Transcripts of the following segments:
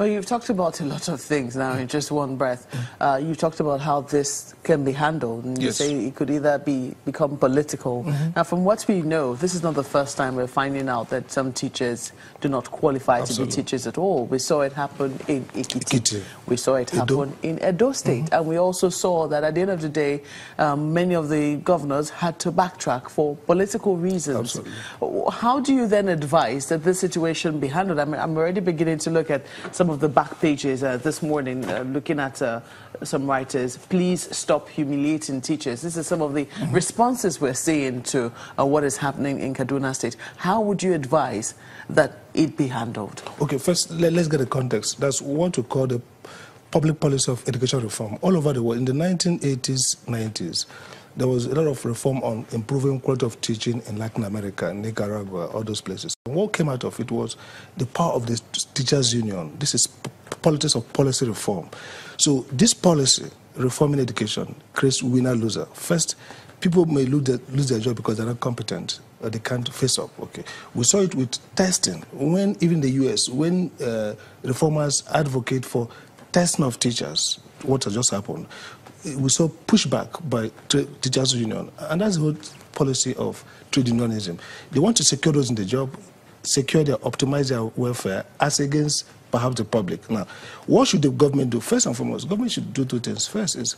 Well, you've talked about a lot of things now in just one breath. You've talked about how this can be handled, and you say it could either become political. Now, from what we know, this is not the first time we're finding out that some teachers do not qualify to be teachers at all. We saw it happen in Ekiti. We saw it happen in Edo State. And we also saw that at the end of the day, many of the governors had to backtrack for political reasons. How do you then advise that this situation be handled? I mean, I'm already beginning to look at some of the back pages this morning, looking at some writers. Please stop humiliating teachers. This is some of the responses we're seeing to what is happening in Kaduna State. How would you advise that it be handled? Okay, first, let's get the context. That's what we call the public policy of education reform. All over the world, in the 1980s, 90s, there was a lot of reform on improving quality of teaching in Latin America, Nicaragua, all those places. And what came out of it was the power of the teachers' union. This is politics of policy reform. So this policy, reforming education, creates winner-loser. First, people may lose their job because they're not competent or they can't face up. Okay, we saw it with testing. When even the U.S., when reformers advocate for testing of teachers, what has just happened, we saw pushback by teachers' union, and that's the whole policy of trade unionism. They want to secure those in the job, optimize their welfare as against perhaps the public. Now, what should the government do? First and foremost, government should do two things. First is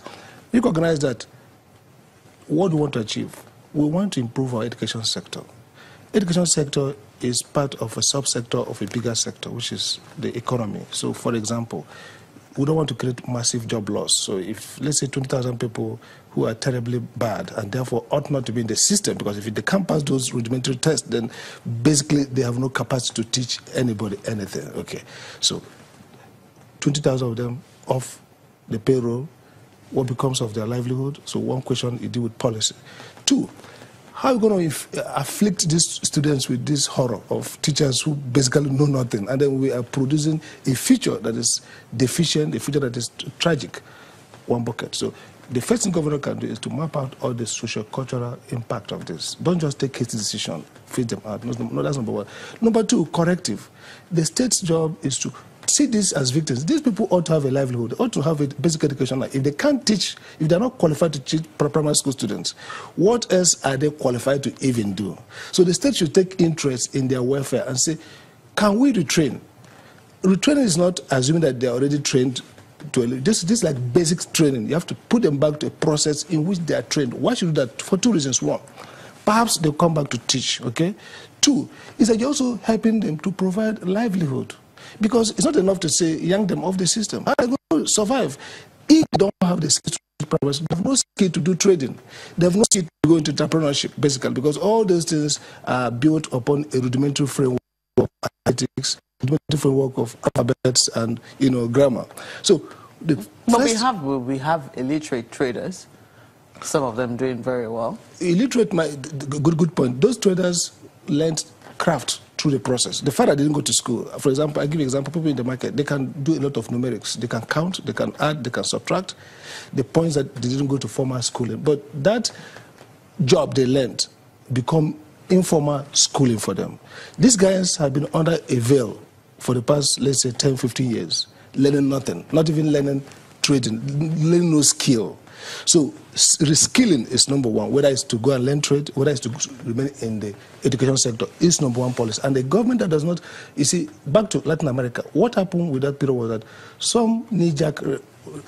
recognize that what we want to achieve, we want to improve our education sector. Education sector is part of a subsector of a bigger sector, which is the economy. So, for example, we don't want to create massive job loss. So if, let's say, 20,000 people who are terribly bad and therefore ought not to be in the system, because if they can't pass those rudimentary tests, then basically they have no capacity to teach anybody anything. Okay, so 20,000 of them off the payroll, what becomes of their livelihood? So one question, you deal with policy. Two, how are you going to afflict these students with this horror of teachers who basically know nothing? And then we are producing a future that is deficient, a future that is tragic. One bucket. So the first thing government can do is to map out all the social-cultural impact of this. Don't just take hasty decision, feed them out. No, that's number one. Number two, corrective. The state's job is to see this as victims. These people ought to have a livelihood, ought to have a basic education. If they can't teach, if they're not qualified to teach primary school students, what else are they qualified to even do? So the state should take interest in their welfare and say, can we retrain? Retraining is not assuming that they're already trained to this like basic training. You have to put them back to a process in which they are trained. Why should you do that? For two reasons. One, perhaps they'll come back to teach, okay? Two, is that you're also helping them to provide livelihood. Because it's not enough to say, yank them off the system. How are they going to survive? If they don't have the skill to do they have no skill to do trading. They have no skill to go into entrepreneurship, basically, because all those things are built upon a rudimentary framework of ethics, rudimentary framework of alphabets and, grammar. So, we have illiterate traders, some of them doing very well. Illiterate, good point. Those traders learned craft through the process. The fact that they didn't go to school, for example, I give you an example, people in the market, they can do a lot of numerics. They can count, they can add, they can subtract the points that they didn't go to formal schooling. But that job they learned become informal schooling for them. These guys have been under a veil for the past, let's say, 10, 15 years, learning nothing, not even learning trading, learning no skill. So reskilling is number one, whether it's to go and learn trade, whether it's to remain in the education sector, is number one policy. And the government that does not, you see, back to Latin America, what happened with that period was that some knee-jerk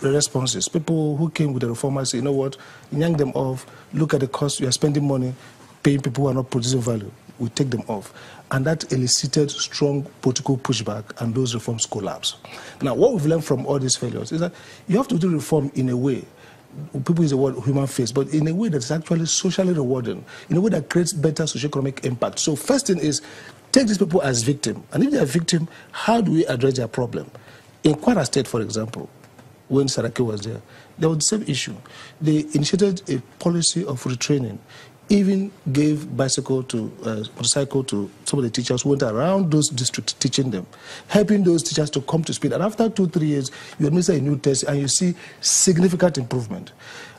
responses, people who came with the reformers say, you know what, yank them off, look at the cost, you are spending money, paying people who are not producing value, we take them off. And that elicited strong political pushback, and those reforms collapsed. Now, what we've learned from all these failures is that you have to do reform in a way, people use the word human face, but in a way that's actually socially rewarding, in a way that creates better socioeconomic impact. So first thing is, take these people as victims. And if they are victims, how do we address their problem? In Kwara State, for example, when Saraki was there was the same issue. They initiated a policy of retraining, even gave motorcycle to some of the teachers who went around those districts teaching them, helping those teachers to come to speed. And after 2-3 years, you administer a new test and you see significant improvement.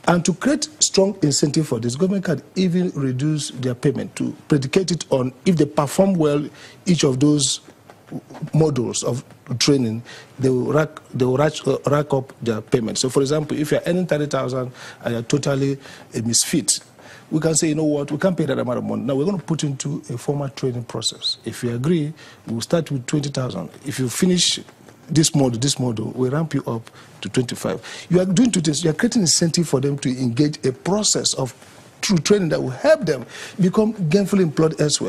And to create strong incentive for this, government can even reduce their payment to predicate it on if they perform well each of those modules of training, they will rack up their payments. So, for example, if you're earning 30,000 and you're totally a misfit, we can say, you know what, we can't pay that amount of money. Now, we're going to put into a formal training process. If you agree, we'll start with 20,000. If you finish this model, we ramp you up to 25. You are doing two things. You are creating incentive for them to engage a process of true training that will help them become gainfully employed elsewhere.